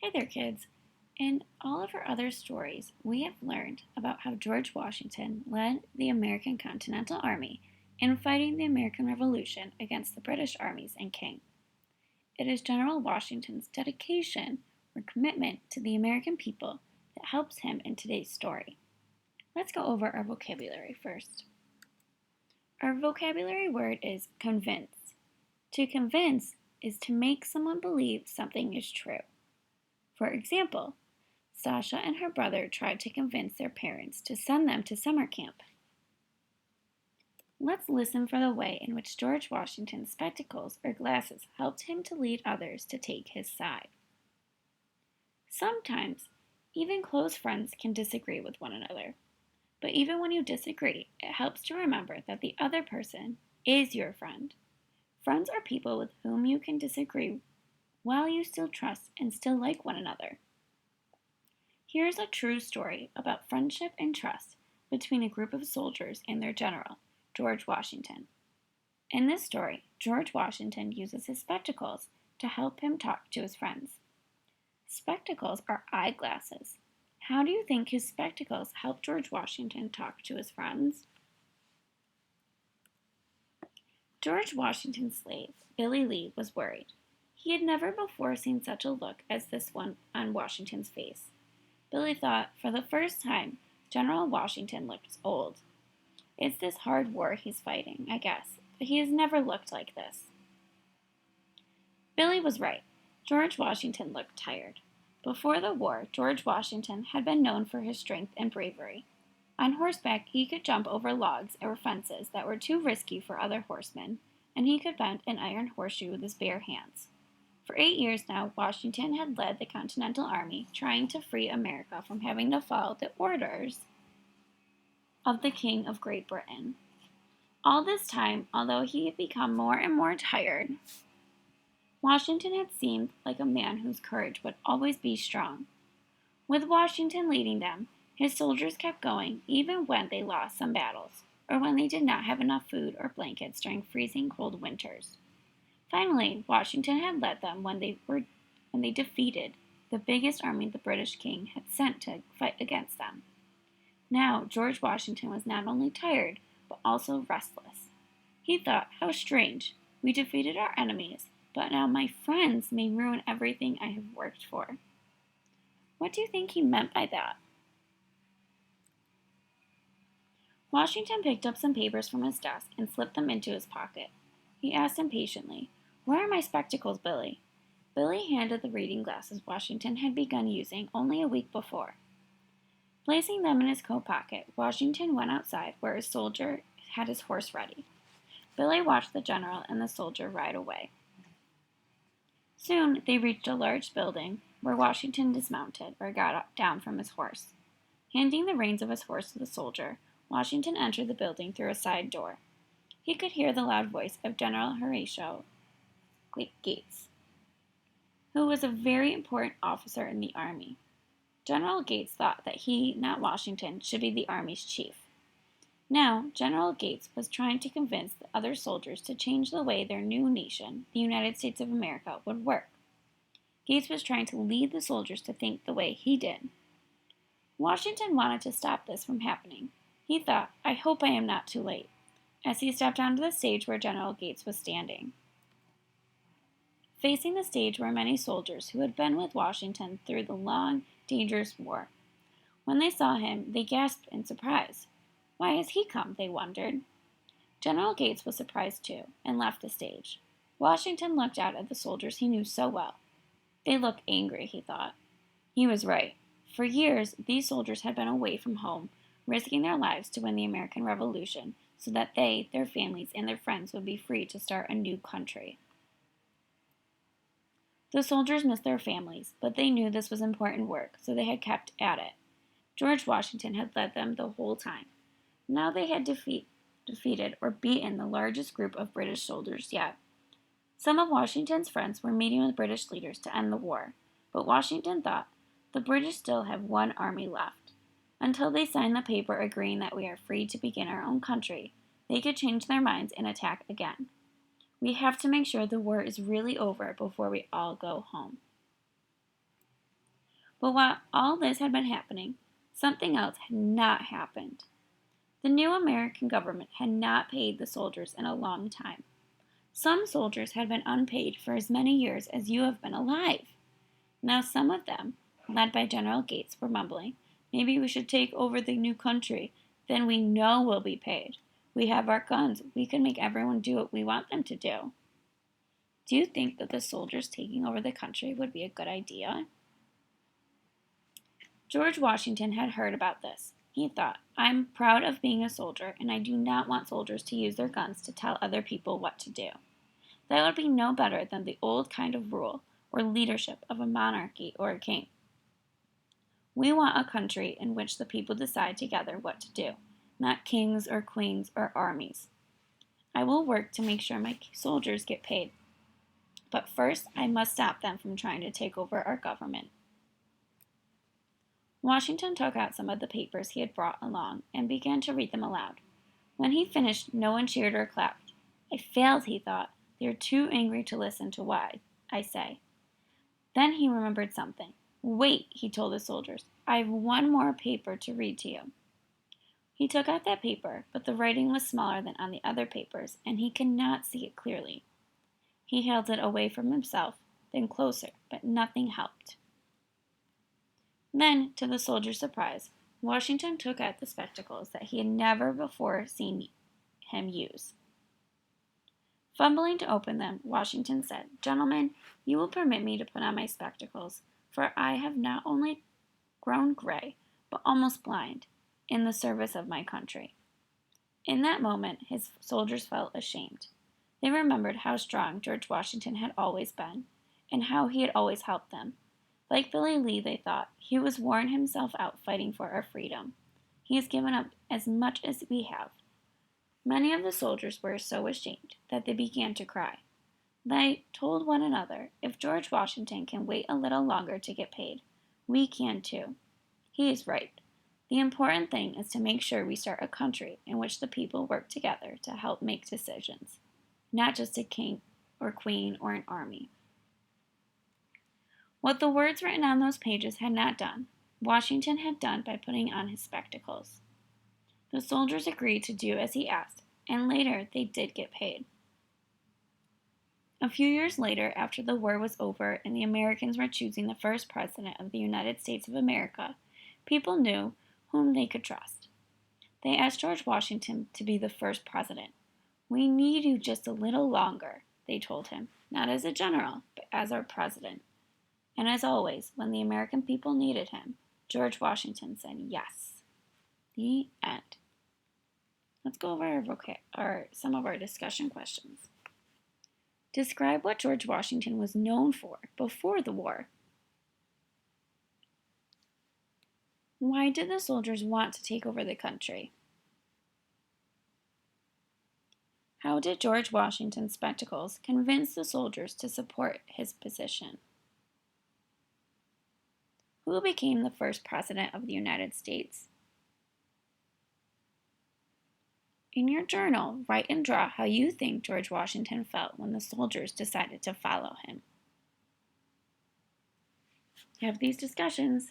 Hey there, kids. In all of our other stories, we have learned about how George Washington led the American Continental Army in fighting the American Revolution against the British armies and king. It is General Washington's dedication or commitment to the American people that helps him in today's story. Let's go over our vocabulary first. Our vocabulary word is convince. To convince is to make someone believe something is true. For example, Sasha and her brother tried to convince their parents to send them to summer camp. Let's listen for the way in which George Washington's spectacles or glasses helped him to lead others to take his side. Sometimes, even close friends can disagree with one another. But even when you disagree, it helps to remember that the other person is your friend. Friends are people with whom you can disagree while you still trust and still like one another. Here's a true story about friendship and trust between a group of soldiers and their general, George Washington. In this story, George Washington uses his spectacles to help him talk to his friends. Spectacles are eyeglasses. How do you think his spectacles helped George Washington talk to his friends? George Washington's slave, Billy Lee, was worried. He had never before seen such a look as this one on Washington's face. Billy thought, for the first time, General Washington looked old. It's this hard war he's fighting, I guess, but he has never looked like this. Billy was right. George Washington looked tired. Before the war, George Washington had been known for his strength and bravery. On horseback, he could jump over logs or fences that were too risky for other horsemen, and he could bend an iron horseshoe with his bare hands. For 8 years now, Washington had led the Continental Army, trying to free America from having to follow the orders of the King of Great Britain. All this time, although he had become more and more tired, Washington had seemed like a man whose courage would always be strong. With Washington leading them, his soldiers kept going even when they lost some battles, or when they did not have enough food or blankets during freezing cold winters. Finally, Washington had led them when they defeated the biggest army the British king had sent to fight against them. Now, George Washington was not only tired, but also restless. He thought, how strange. We defeated our enemies, but now my friends may ruin everything I have worked for. What do you think he meant by that? Washington picked up some papers from his desk and slipped them into his pocket. He asked impatiently, "Where are my spectacles, Billy?" Billy handed the reading glasses Washington had begun using only a week before. Placing them in his coat pocket, Washington went outside where his soldier had his horse ready. Billy watched the general and the soldier ride away. Soon they reached a large building where Washington dismounted or got down from his horse. Handing the reins of his horse to the soldier, Washington entered the building through a side door. He could hear the loud voice of General Horatio Gates, who was a very important officer in the army. General Gates thought that he, not Washington, should be the army's chief. Now, General Gates was trying to convince the other soldiers to change the way their new nation, the United States of America, would work. Gates was trying to lead the soldiers to think the way he did. Washington wanted to stop this from happening. He thought, I hope I am not too late, as he stepped onto the stage where General Gates was standing. Facing the stage were many soldiers who had been with Washington through the long, dangerous war. When they saw him, they gasped in surprise. Why has he come? They wondered. General Gates was surprised too, and left the stage. Washington looked out at the soldiers he knew so well. They looked angry, he thought. He was right. For years, these soldiers had been away from home, risking their lives to win the American Revolution, so that they, their families, and their friends would be free to start a new country. The soldiers missed their families, but they knew this was important work, so they had kept at it. George Washington had led them the whole time. Now they had defeated or beaten the largest group of British soldiers yet. Some of Washington's friends were meeting with British leaders to end the war, but Washington thought, the British still have one army left. Until they sign the paper agreeing that we are free to begin our own country, they could change their minds and attack again. We have to make sure the war is really over before we all go home. But while all this had been happening, something else had not happened. The new American government had not paid the soldiers in a long time. Some soldiers had been unpaid for as many years as you have been alive. Now some of them, led by General Gates, were mumbling, "Maybe we should take over the new country. Then we know we'll be paid. We have our guns. We can make everyone do what we want them to do." Do you think that the soldiers taking over the country would be a good idea? George Washington had heard about this. He thought, "I'm proud of being a soldier, and I do not want soldiers to use their guns to tell other people what to do. That would be no better than the old kind of rule or leadership of a monarchy or a king. We want a country in which the people decide together what to do, not kings or queens or armies. I will work to make sure my soldiers get paid. But first, I must stop them from trying to take over our government." Washington took out some of the papers he had brought along and began to read them aloud. When he finished, no one cheered or clapped. "I failed," he thought. "They are too angry to listen to what I say." Then he remembered something. "Wait," he told the soldiers. "I have one more paper to read to you." He took out that paper, but the writing was smaller than on the other papers, and he could not see it clearly. He held it away from himself, then closer, but nothing helped. Then, to the soldiers' surprise, Washington took out the spectacles that he had never before seen him use. Fumbling to open them, Washington said, "Gentlemen, you will permit me to put on my spectacles, for I have not only grown gray, but almost blind, in the service of my country." In that moment, his soldiers felt ashamed. They remembered how strong George Washington had always been, and how he had always helped them. Like Billy Lee, they thought, he was worn himself out fighting for our freedom. He has given up as much as we have. Many of the soldiers were so ashamed that they began to cry. They told one another, "If George Washington can wait a little longer to get paid, we can too. He is right. The important thing is to make sure we start a country in which the people work together to help make decisions, not just a king or queen or an army." What the words written on those pages had not done, Washington had done by putting on his spectacles. The soldiers agreed to do as he asked, and later they did get paid. A few years later, after the war was over and the Americans were choosing the first president of the United States of America, people knew whom they could trust. They asked George Washington to be the first president. "We need you just a little longer," they told him, "not as a general, but as our president." And as always, when the American people needed him, George Washington said yes. The end. Let's go over some of our discussion questions. Describe what George Washington was known for before the war. Why did the soldiers want to take over the country? How did George Washington's spectacles convince the soldiers to support his position? Who became the first president of the United States? In your journal, write and draw how you think George Washington felt when the soldiers decided to follow him. Have these discussions.